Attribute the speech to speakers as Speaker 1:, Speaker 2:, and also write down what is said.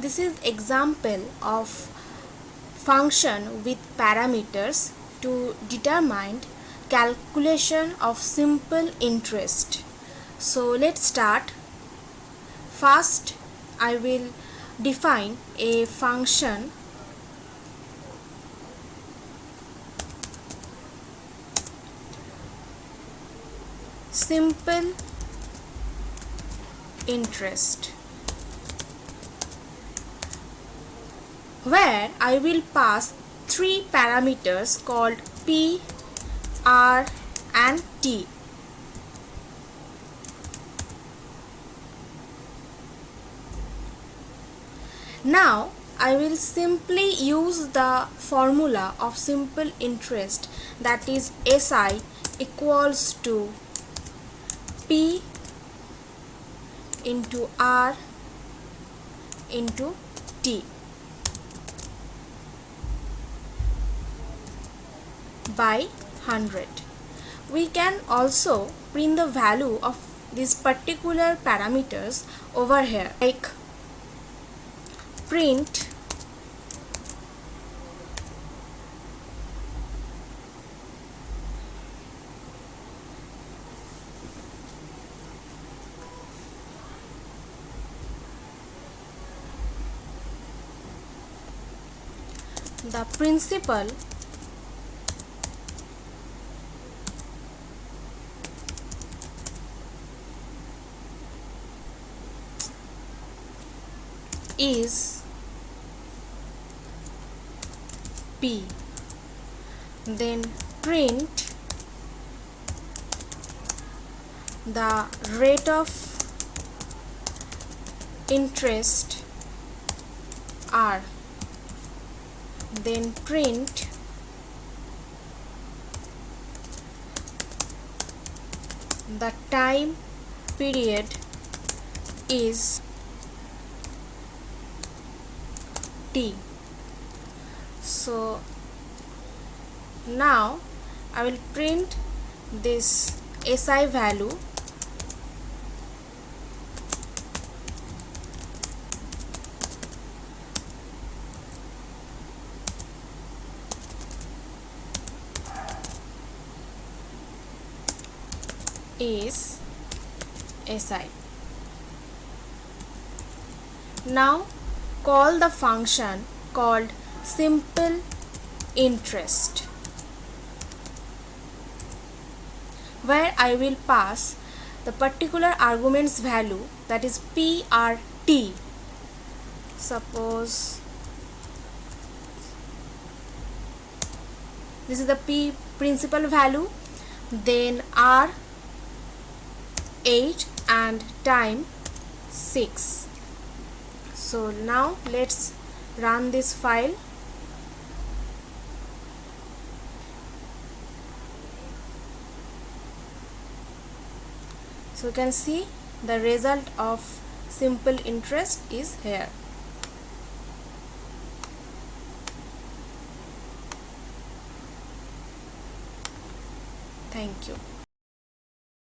Speaker 1: This is example of function with parameters to determine calculation of simple interest. So let's start. First, I will define a function simple interest, where I will pass three parameters called P, R and T. Now I will simply use the formula of simple interest, that is SI equals to P into R into T by 100. We can also print the value of these particular parameters over here, like print the principal is P, then print the rate of interest R, then print the time period is T. So now I will print this SI value is SI. Now call the function called simple interest, where I will pass the particular argument's value, that is PRT. Suppose this is the P principal value, then R 8 and time 6. So now let's run this file. So you can see the result of simple interest is here. Thank you.